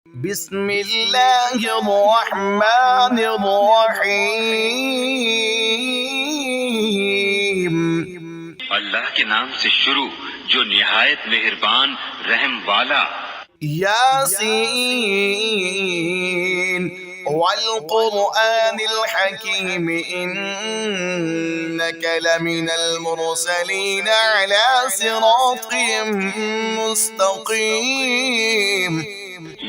बिस्मिल्लाहिर्रहमानिर्रहीम। अल्लाह के नाम से शुरू जो निहायत मेहरबान रहम वाला। यासीन वल क़ुरआनिल हकीम इन्नका लमिनल मुरसलीन अला सिरातिम मुस्तक़ीम।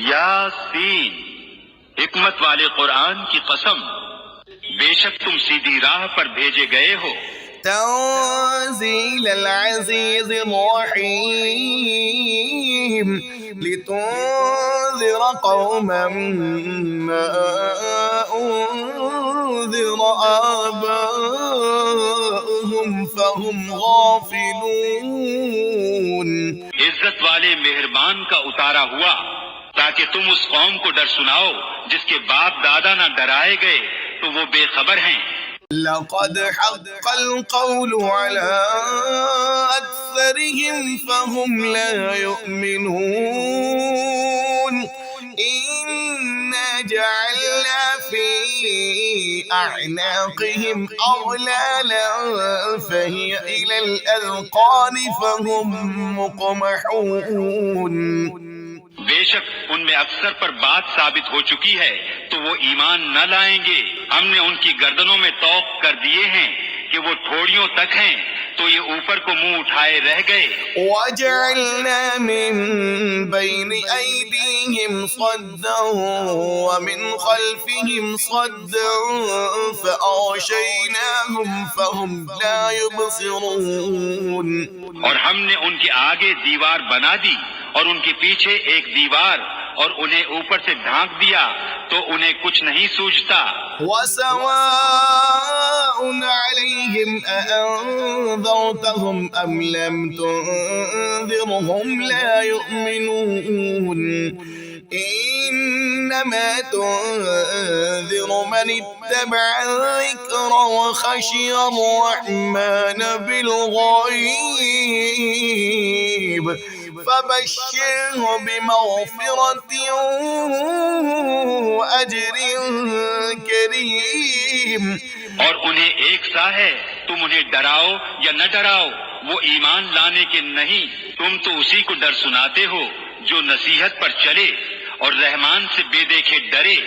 यासीन, हिकमत वाले कुरान की कसम, बेशक तुम सीधी राह पर भेजे गए हो। तंज़ीलल अज़ीज़िर रहीम लितुन्ज़िर क़ौमन मा उन्ज़िर आबाउहुम फहुम गाफ़िलून। इज्जत वाले मेहरबान का उतारा हुआ ताकि तुम उस कौम को डर सुनाओ जिसके बाप दादा न डराए गए तो वो बेखबर हैं। लक़द हक़्क़ल क़ौलु अला अक्सरिहिम फ़हुम ला युमिनून। इन्ना जअलना फ़ी अअनाक़िहिम अग़लालन फ़हिय इलल अज़क़ानि फ़हुम मुक़महून। बेशक उनमें अक्सर पर बात साबित हो चुकी है तो वो ईमान न लाएंगे। हमने उनकी गर्दनों में तौक कर दिए हैं कि वो ठोड़ियों तक हैं तो ये ऊपर को मुंह उठाए रह गए। वजअलना मिन बैनि ऐदीहिम सद्दन व मिन खल्फिहिम सद्दन फ़अग़शयनाहुम फ़हुम ला युबसिरून। और हमने उनके आगे दीवार बना दी और उनके पीछे एक दीवार और उन्हें ऊपर से ढांक दिया तो उन्हें कुछ नहीं सूझता। वसवाउन अलैहिम अअन्ज़रतहुम अम लम तुन्ज़िरहुम ला युमिनून। इन्नमा तुन्ज़िर मन इत्तबअ अज़्ज़िक्र व खशिय अर्रहमान बिलग़ैब फबश्शिरहु बिमग़फ़िरतिन व अज्रिन करीम। और उन्हें एक सा है, तुम उन्हें डराओ या न डराओ वो ईमान लाने के नहीं, तुम तो उसी को डर सुनाते हो जो नसीहत पर चले और रहमान से बेदेखे डरे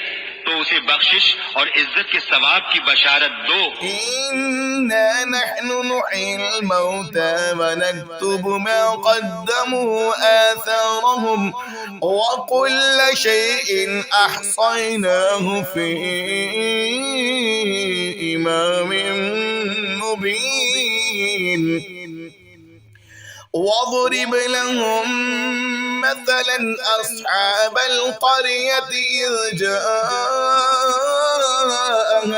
तो उसे बख्शिश और इज्जत के सवाब की बशारत दो। इन्ना नहनु नुहील मौता व नक्तुबु मा क़द्दमू आथारहुम व कुल्ल शैइन अहसयनाहु फी इमामिन मुबीन। واضرب لهم مثلا أصحاب القرية إذ جاءها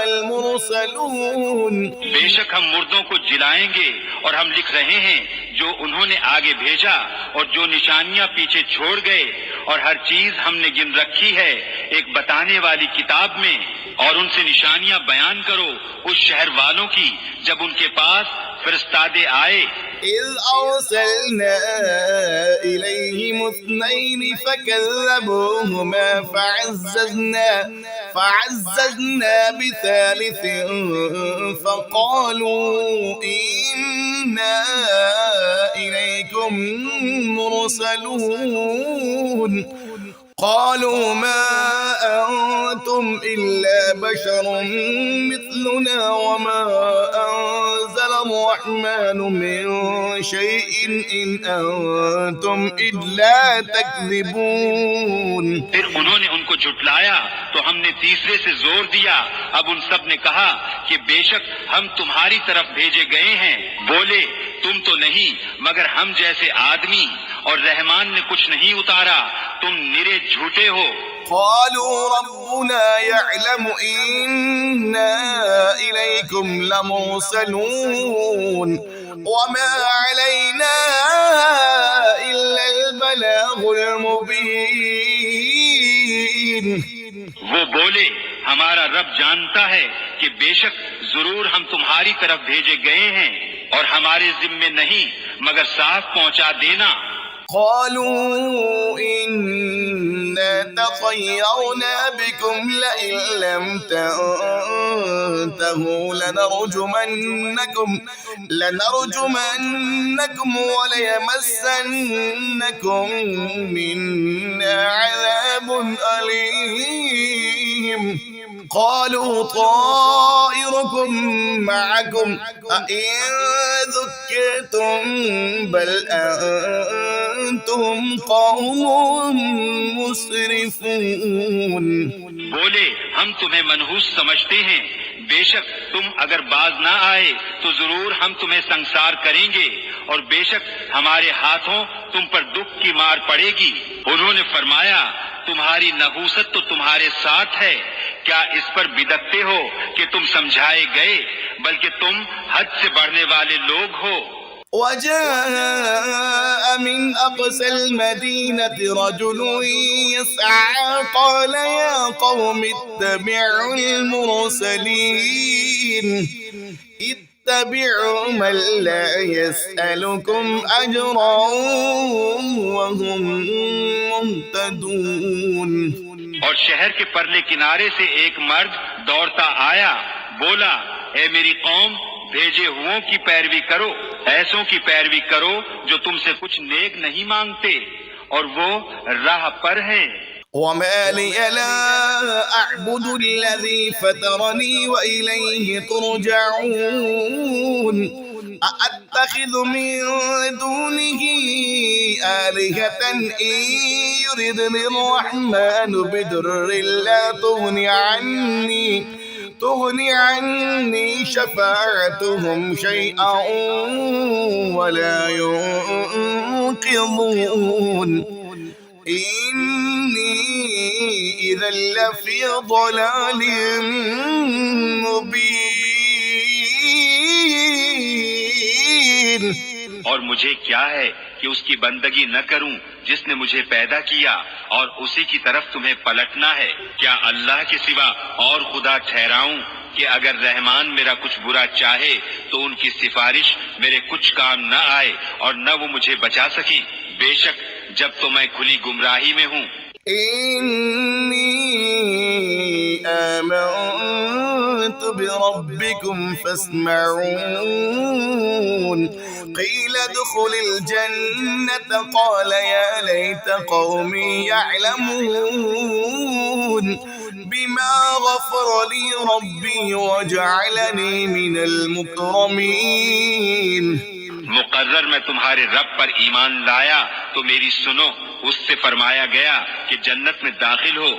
المرسلون। बेशक हम मुर्दों को जिलाएंगे और हम लिख रहे हैं जो उन्होंने आगे भेजा और जो निशानियां पीछे छोड़ गए और हर चीज हमने गिन रखी है एक बताने वाली किताब में। और उनसे निशानियां बयान करो उस शहर वालों की जब उनके पास फरिश्तादे आए। إذ أرسلنا إليهم اثنين فكذبوهما فعززنا بثالث فقالوا إنا إليكم مرسلون. قالوا ما أنتم إلا بشر مثلنا وما أنزل الرحمن من شيء إن أنتم إلا تكذبون. फिर उन्होंने उनको झुटलाया तो हमने तीसरे से जोर दिया। अब उन सब ने कहा कि बेशक हम तुम्हारी तरफ भेजे गए हैं। बोले तुम तो नहीं मगर हम जैसे आदमी और रहमान ने कुछ नहीं उतारा, तुम निरे झूठे हो। قالوا ربنا يعلم إنا إليكم لمرسلون وما علينا إلا البلاغ المبين. वो बोले हमारा रब जानता है कि बेशक जरूर हम तुम्हारी तरफ भेजे गए हैं और हमारे जिम्मे नहीं मगर साफ पहुंचा देना। قالوا إن إنا تطيرنا بكم لئن لم تنتهوا لنرجمنكم وليمسنكم منا عذاب أليم قالوا طائركم معكم أئن ذكرتم بل أنتم قوم مسرفون। बोले हम तुम्हें मनहूस समझते हैं, बेशक तुम अगर बाज ना आए तो जरूर हम तुम्हें संसार करेंगे और बेशक हमारे हाथों तुम पर दुख की मार पड़ेगी। उन्होंने फरमाया तुम्हारी नहूसत तो तुम्हारे साथ है, क्या इस पर बिदकते हो कि तुम समझाए गए, बल्कि तुम हद से बढ़ने वाले लोग हो। وجاء من أقصى المدينة رجل يسعى قال يا قوم اتبعوا المرسلين اتبعوا من لا يسألكم أجرا وهم مهتدون। और शहर के परले किनारे से एक मर्द दौड़ता आया, बोला ए मेरी कौम, भेजे हुओं की पैरवी करो, ऐसों की पैरवी करो जो तुमसे कुछ नेक नहीं मांगते और वो राह पर हैं। وما لي لا أعبد الذي فطرني وإليه ترجعون أأتخذ من دونه آلهة إن يردني الرحمن بضر لا تغني عني شفاعتهم شيئا ولا ينقذون إني إذا لفي ضلال مبين। और मुझे क्या है कि उसकी बंदगी न करूं जिसने मुझे पैदा किया और उसी की तरफ तुम्हें पलटना है। क्या अल्लाह के सिवा और खुदा ठहराऊं कि अगर रहमान मेरा कुछ बुरा चाहे तो उनकी सिफारिश मेरे कुछ काम न आए और न वो मुझे बचा सके। बेशक जब तो मैं खुली गुमराही में हूँ। إني آمنت بربكم فاسمعون قيل ادخل الجنة قال يا ليت قومي يعلمون بما غفر لي ربي وجعلني من المكرمين। मुकर्रर मैं तुम्हारे रब पर ईमान लाया तो मेरी सुनो। उससे फरमाया गया कि जन्नत में दाखिल हो।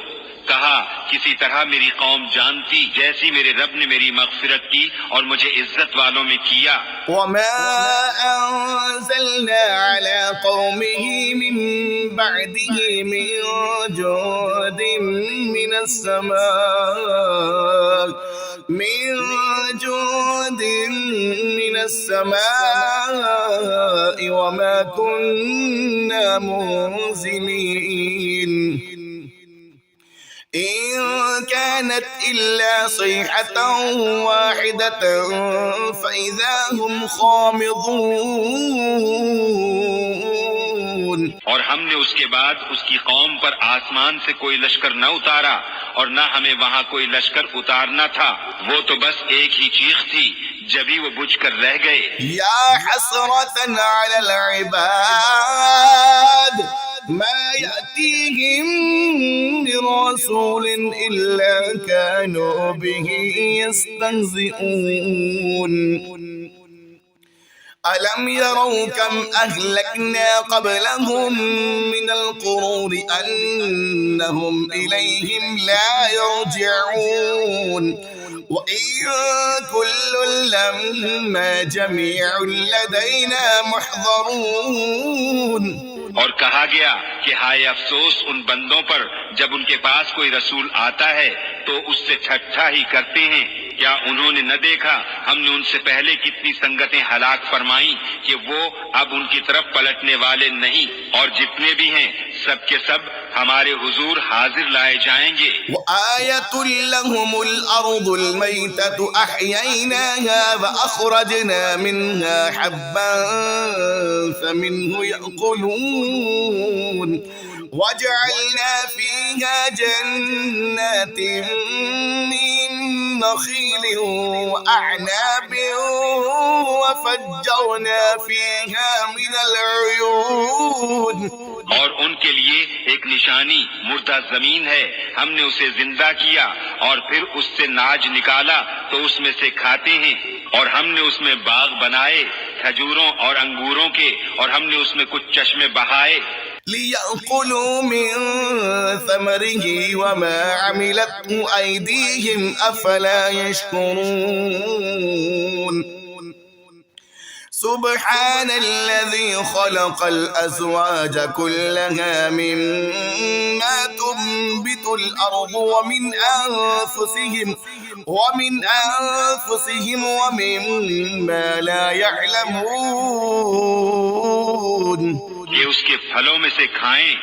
कहा किसी तरह मेरी कौम जानती जैसी मेरे रब ने मेरी मगफिरत की और मुझे इज्जत वालों में किया। وما أنزلنا على قومه من بعده من جود من السماء وما كنا منزلين إن كانت إلا صيحة واحدة فإذا هم خامضون। और हमने उसके बाद उसकी कौम पर आसमान से कोई लश्कर न उतारा और न हमें वहाँ कोई लश्कर उतारना था। वो तो बस एक ही चीख थी, जभी वो बुझकर रह गए। या हसरतन अलल इबाद मा यातीहिम मिन रसूलिन इल्ला कानू बिही यस्तहज़िऊन। ألم يروا كم أهلكنا قبلهم من القرون أنهم إليهم لا يرجعون وإن كل لما جميع لدينا محضرون। और कहा गया कि हाय अफसोस उन बंदों पर जब उनके पास कोई रसूल आता है तो उससे ठट्ठा ही करते हैं। क्या उन्होंने न देखा हमने उनसे पहले कितनी संगतें हलाक फरमाई कि वो अब उनकी तरफ पलटने वाले नहीं, और जितने भी हैं सब के सब हमारे हुजूर हाजिर लाए जाएंगे। वआयतुल लहुमुल अर्दुल मैततु अहयैनाहा वअखरजना मिन्हा हब्बन फमिन्हु यअकुलून وجعلنا فيها جنات من نخيل وأعناب وفجرنا فيها من العيون और उनके लिए एक निशानी मुर्दा जमीन है, हमने उसे जिंदा किया और फिर उससे नाज निकाला तो उसमें से खाते हैं। और हमने उसमें बाग बनाए खजूरों और अंगूरों के, और हमने उसमें कुछ चश्मे बहाए। ليأكلوا من ثمره وما عملته أيديهم أفلا يشكرون سبحان الذي خلق الأزواج كلها مما تنبت الأرض ومن أنفسهم ومما لا يعلمون ये उसके फलों में से खाएं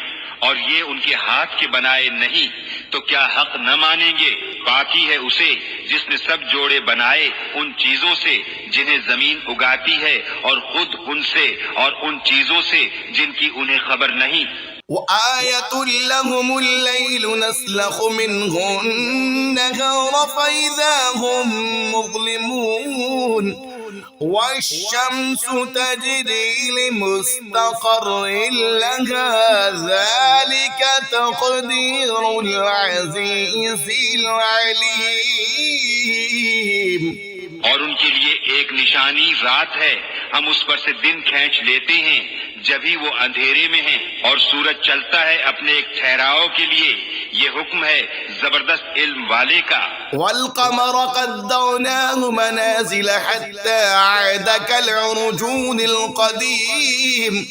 और ये उनके हाथ के बनाए नहीं, तो क्या हक न मानेंगे? बाकी है उसे जिसने सब जोड़े बनाए उन चीजों से जिन्हें जमीन उगाती है, और खुद उनसे और उन चीजों से जिनकी उन्हें खबर नहीं। وآية لهم الليل نسلخ منه النهار فإذا هم مظلمون والشمس تجري لمستقر لها ذلك تقدير العزيز العليم। और उनके लिए एक निशानी रात है, हम उस पर से दिन खींच लेते हैं जब ही वो अंधेरे में है, और सूरज चलता है अपने एक ठहराव के लिए। ये हुक्म है जबरदस्त इल्म वाले का। والقمر قدرناه منازل حتى عاد كالعرجون القديم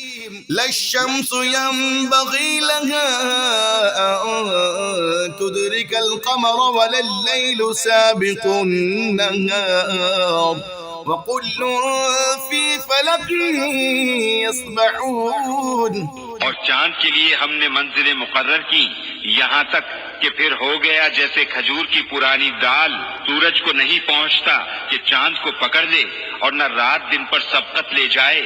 لا الشمس ينبغي لها أن تدرك القمر ولا الليل سابق النهار وكل في فلك يسبحون। और चांद के लिए हमने मंजिलें मुकर्रर की, यहाँ तक कि फिर हो गया जैसे खजूर की पुरानी दाल, सूरज को नहीं पहुँचता कि चांद को पकड़ ले, और न रात दिन पर सबकत ले जाए,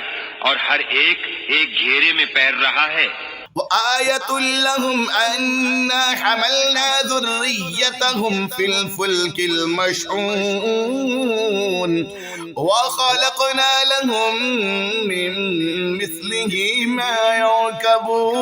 और हर एक एक घेरे में पैर रहा है। وآية لهم أنا حملنا ذريتهم في الفلك المشحون وخلقنا لهم من مثله ما يركبون।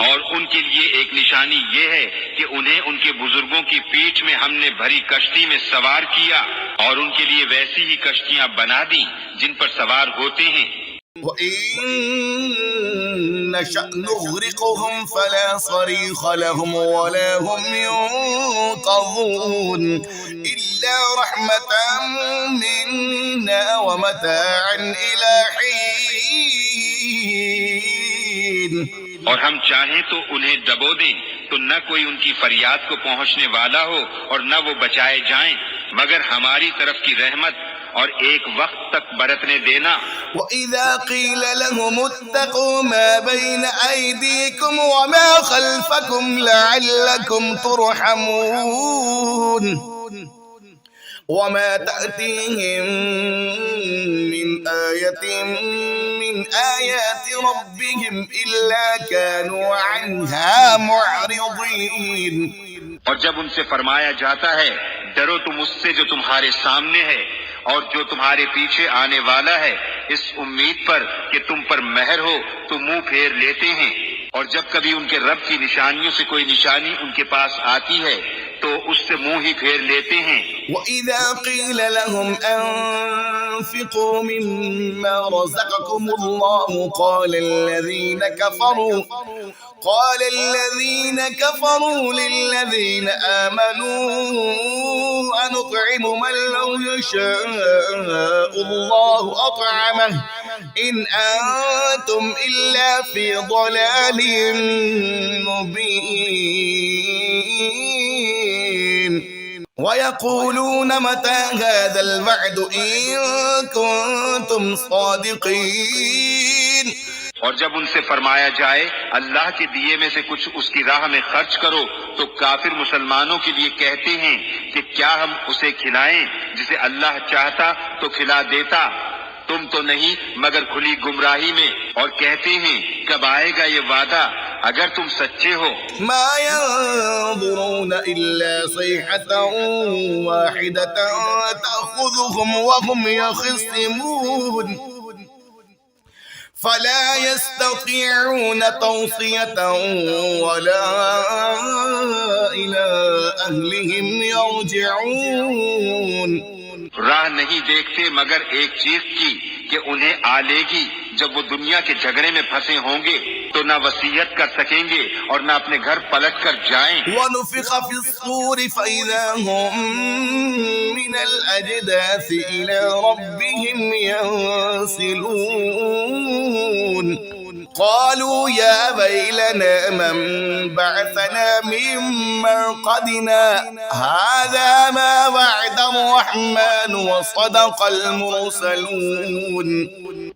और उनके लिए एक निशानी ये है कि उन्हें उनके बुजुर्गों की पीठ में हमने भरी कश्ती में सवार किया, और उनके लिए वैसी ही कश्तियां बना दी जिन पर सवार होते हैं। وإن نشأ نغرقهم فلا صريخ لهم ولا هم ينقذون إلا رحمة منا ومتاعا إلى حين। और हम चाहें तो उन्हें डबो दें तो न कोई उनकी फरियाद को पहुंचने वाला हो और न वो बचाए जाएं, मगर हमारी तरफ की रहमत और एक वक्त तक बरतने देना। وإذا قيل لهم اتقوا ما بين أيديكم وما خلفكم لعلكم ترحمون وما تأتيهم من آية من آيات ربهم إلا كانوا عنها معرضين। और जब उनसे फरमाया जाता है डरो तुम उससे जो तुम्हारे सामने है और जो तुम्हारे पीछे आने वाला है, इस उम्मीद पर कि तुम पर मेहर हो तो मुंह फेर लेते हैं। और जब कभी उनके रब की निशानियों से कोई निशानी उनके पास आती है तो उससे मुंह ही फेर लेते हैं। وإذا قيل لهم أنفقوا مما رزقكم الله قال الذين كفروا للذين آمنوا أنطعم من لو يشاء الله أطعمه إن أنتم إلا في ضلال مبين ويقولون متى هذا الوعد إن كنتم صادقين। और जब उनसे फरमाया जाए अल्लाह के दिए में से कुछ उसकी राह में खर्च करो तो काफिर मुसलमानों के लिए कहते हैं कि क्या हम उसे खिलाएं जिसे अल्लाह चाहता तो खिला देता, तुम तो नहीं मगर खुली गुमराही में, और कहते हैं कब आएगा ये वादा अगर तुम सच्चे हो। ما ينظرون إلا صيحة واحدة تأخذهم وهم يخصمون فلا يستطيعون توصية ولا إلى أهلهم يرجعون। राह नहीं देखते मगर एक चीज की कि उन्हें आ लेगी जब वो दुनिया के झगड़े में फंसे होंगे तो न वसीयत कर सकेंगे और न अपने घर पलट कर जाएं। ونفخ في الصور فإذا هم من الأجداث إلى ربهم ينسلون قالوا يا ويلنا من بعثنا من مرقدنا هذا ما وعد الرحمن وصدق المرسلون।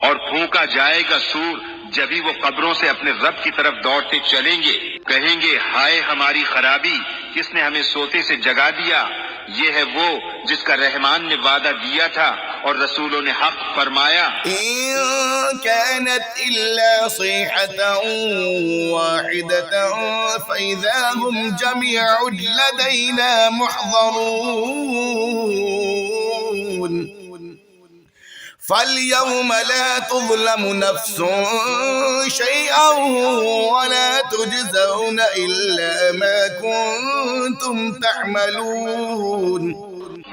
और फूंका जाएगा सूर जब ही वो कब्रों से अपने रब की तरफ दौड़ते चलेंगे, कहेंगे हाय हमारी खराबी, किसने हमें सोते से जगा दिया। ये है वो जिसका रहमान ने वादा दिया था और रसूलों ने हक फरमाया। إن كانت إلا صيحة واحدة فإذا هم جميع لدينا محضرون فاليوم لا تظلم نفس شيئا ولا تجزون إلا ما كنتم تعملون।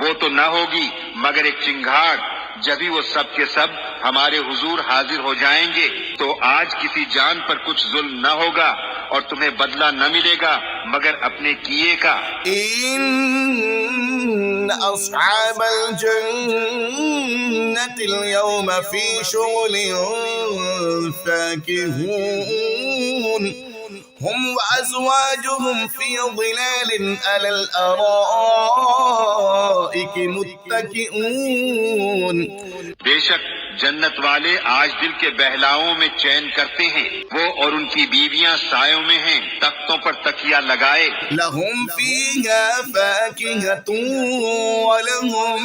वो तो न होगी मगर एक चिंगार जब ही वो सब के सब हमारे हुजूर हाजिर हो जाएंगे तो आज किसी जान पर कुछ जुल्म न होगा और तुम्हें बदला न मिलेगा मगर अपने किए का। إن أصحاب الجنة اليوم في شغل فاكهون هم وأزواجهم في ظلال على الأرائك متكئون। बेशक जन्नत वाले आज दिल के बहलावों में चैन करते हैं, वो और उनकी बीवियां सायों में हैं, तख्तों पर तकिया लगाए। لهم فيها فاكهة ولهم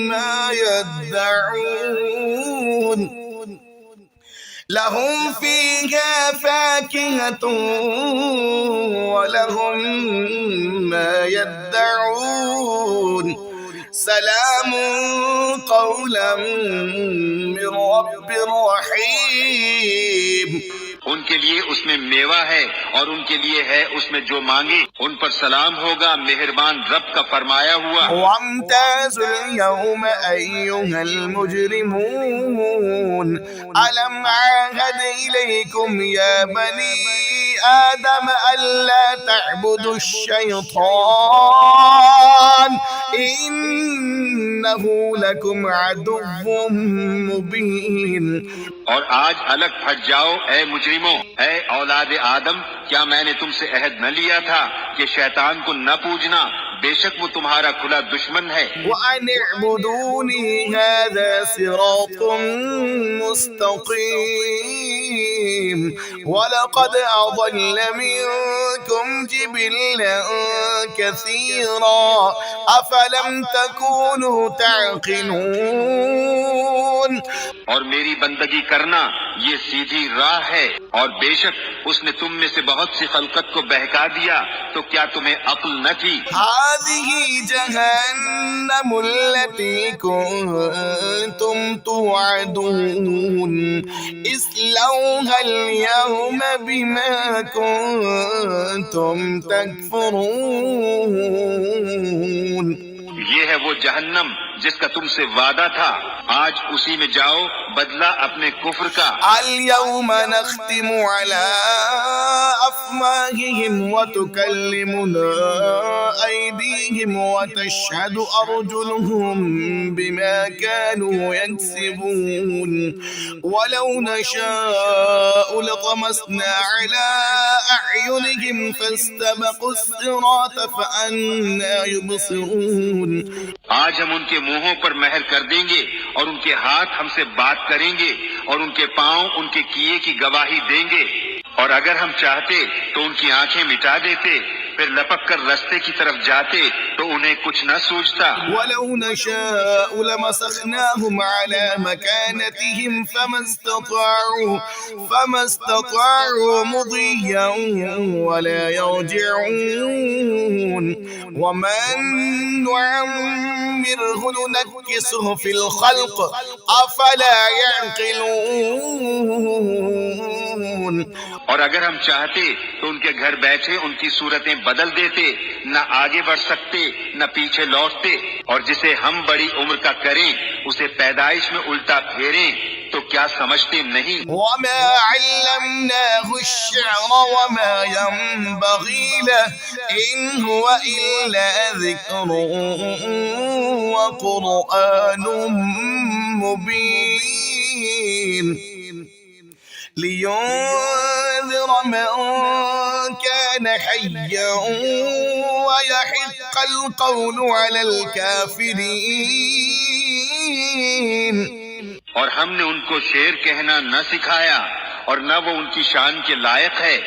ما يدعون لهم فيها فاكهة ولهم ما يدعون سلام قولا من رب رحيم। उनके लिए उसमें मेवा है और उनके लिए है उसमें जो मांगे, उन पर सलाम होगा मेहरबान रब का फरमाया हुआ। وامتازوا اليوم أيها المجرمون ألم أعهد إليكم يا بني آدم ألا تعبدوا الشيطان إنه لكم عدو مبين। और आज अलग फट जाओ ए मुजरिमों, ए औलाद आदम, क्या मैंने तुमसे अहद न लिया था कि शैतान को न पूजना, बेशक वो तुम्हारा खुला दुश्मन है। وأن اعبدوني هذا صراط مستقيم ولقد أضل منكم جبلا كثيرا أفلم تكونوا تعقلون। और मेरी बंदगी करना ये सीधी राह है और बेशक उसने तुम में से बहुत सी खलकत को बहका दिया, तो क्या तुम्हें अक्ल न थी। هذه جهنم التي كنتم توعدون اصلوها اليوم بما كنتم تكفرون। ये है वो जहन्नम जिसका तुमसे वादा था, आज उसी में जाओ बदला अपने कुफ्र का। اليوم نختم على أفواههم وتكلمنا أيديهم وتشهد أرجلهم بما كانوا يكسبون ولو نشاء لطمسنا على أعينهم فاستبقوا الصراط فأنى يبصرون। आज हम उनके मुंहों पर महर कर देंगे और उनके हाथ हमसे बात करेंगे और उनके पांव उनके किए की गवाही देंगे, और अगर हम चाहते तो उनकी आंखें मिटा देते फिर लपक कर रास्ते की तरफ जाते तो उन्हें कुछ न सूझता। ولو نشاء لمسخناهم على مكانتهم فما استطاعوا مضيا ولا يرجعون ومن نعمره ننكسه في الخلق أفلا يعقلون। और अगर हम चाहते तो उनके घर बैठे उनकी सूरतें बदल देते, न आगे बढ़ सकते न पीछे लौटते, और जिसे हम बड़ी उम्र का करें उसे पैदाइश में उल्टा फेरें तो क्या समझते नहीं। वमा अल्लमनाहु अश्शिअर वमा यंबगी लहु इन हुवा इल्ला ज़िक्रुन व क़ुरआनुम मुबीन लियुंज़िर मन कान हय्यन व यहिक़्क़ल क़ौलु अलल काफ़िरीन। और हमने उनको शेर कहना न सिखाया और न वो उनकी शान के लायक है,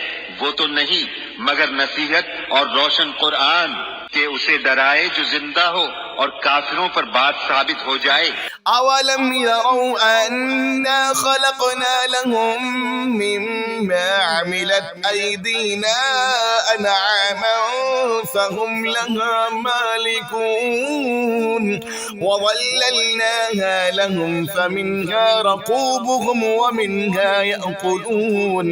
वो तो नहीं मगर नसीहत और रोशन कुरान के उसे डराए जो जिंदा हो और काफिरों पर बात साबित हो जाए। अवलम यरौ अन्ना खलक़ना लहुम मिम्मा अमिलत अयदीना अनआमन फहुम लहा मालिकून वज़ल्ललनाहा लहुम फमिन्हा रकूबुहुम वमिन्हा यअकुलून।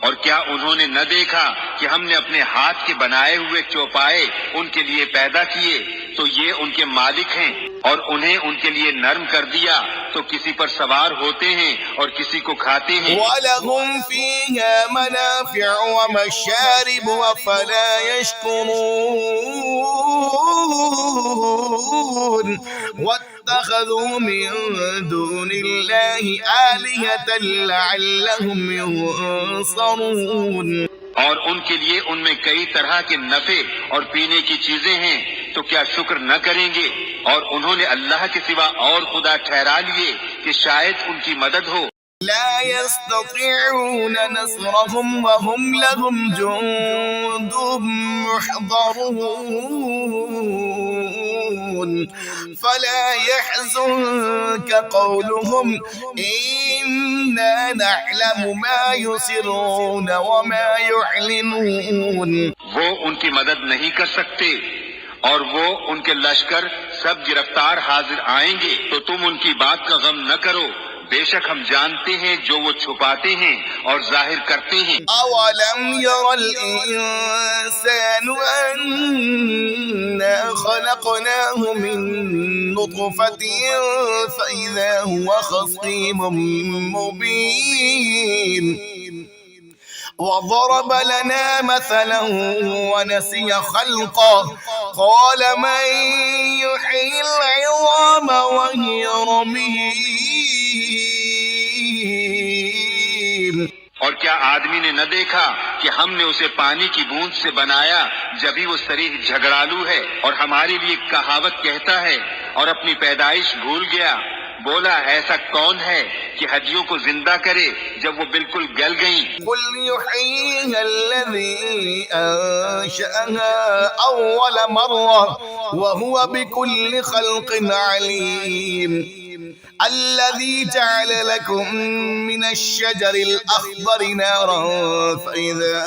और क्या उन्होंने न देखा कि हमने अपने हाथ के बनाए हुए चौपाए उनके लिए पैदा किए, तो ये उनके मालिक हैं, और उन्हें उनके लिए नर्म कर दिया तो किसी पर सवार होते हैं और किसी को खाते हैं। वलहुम फीहा मनाफ़िअ व मशारिब अफ़ला यश्कुरून वत्तख़ज़ू मिन दूनिल्लाहि आलिहतन लअल्लहुम युंसरून। और उनके लिए उनमें कई तरह के नफे और पीने की चीजें हैं, तो क्या शुक्र न करेंगे। और उन्होंने अल्लाह के सिवा और खुदा ठहरा लिए कि शायद उनकी मदद हो। ला यस्ततीऊन नस्रहुम वहुम लहुम जुंदुम मुहज़रून फला यहज़ुनक क़ौलुहुम इन्ना नअलमु मा युसिर्रून वमा युअलिनून। वो उनकी मदद नहीं कर सकते और वो उनके लश्कर सब गिरफ्तार हाजिर आएंगे, तो तुम उनकी बात का गम न करो, बेशक हम जानते हैं जो वो छुपाते हैं और जाहिर करते हैं। अवलम यरल इंसानु अन्ना खलक़नाहु मिन नुत्फ़तिन फ़इज़ा हुवा ख़सीमुम मुबीन وضرب لنا مثلا ونسي خلقه قال من يحيي العظام وهي رميم। और क्या आदमी ने न देखा कि हमने उसे पानी की बूंद से बनाया जभी वो शरीर झगड़ालू है और हमारे लिए कहावत कहता है और अपनी पैदाइश भूल गया। बोला ऐसा कौन है कि हड्डियों को जिंदा करे जब वो बिल्कुल गल गईं। कुल युहय्यिहा अल्लज़ी अंशअहा अव्वल मर्रा व हुवा बिकुल्लि खल्क़िन अलीम। الذي جعل لكم من الشجر الأخضر نارا فإذا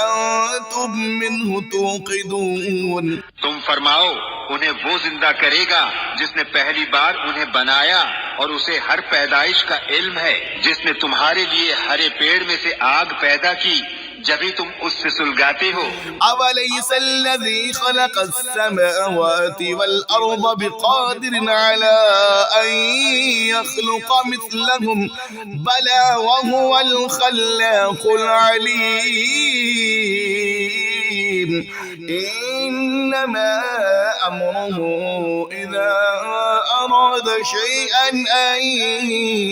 أنتم منه توقدون। तुम फरमाओ उन्हें वो जिंदा करेगा जिसने पहली बार उन्हें बनाया और उसे हर पैदाइश का इल्म है, जिसने तुम्हारे लिए हरे पेड़ में से आग पैदा की जभी तुम उससे सुलगाते हो। अवलैसा अल्लज़ी ख़लक़स-समावाति वल-अर्ज़ बिक़ादिरिन अला अन यख़्लुक़ मिस्लहुम बला वहुवल ख़ल्लाक़ुल अलीम। इन्नमा अम्रुहु इज़ा अराद शैअन अन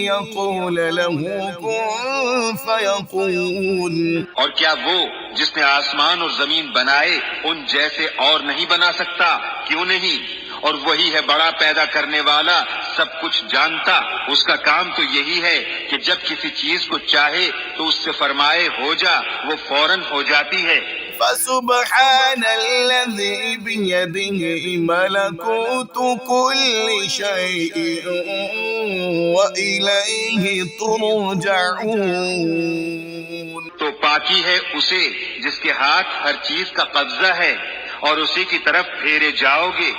यक़ूल लहू कुन फ़यकून। और क्या वो जिसने आसमान और जमीन बनाए उन जैसे और नहीं बना सकता? क्यों नहीं? और वही है बड़ा पैदा करने वाला, सब कुछ जानता। उसका काम तो यही है कि जब किसी चीज को चाहे तो उससे फरमाए हो जा, वो फौरन हो जाती है। फसुब्हानल्लज़ी बियदिही मलकूतु कुल्लि शैइन व इलैहि तुरजऊन। तो पाकी है उसे जिसके हाथ हर चीज का कब्जा है और उसी की तरफ फेरे जाओगे।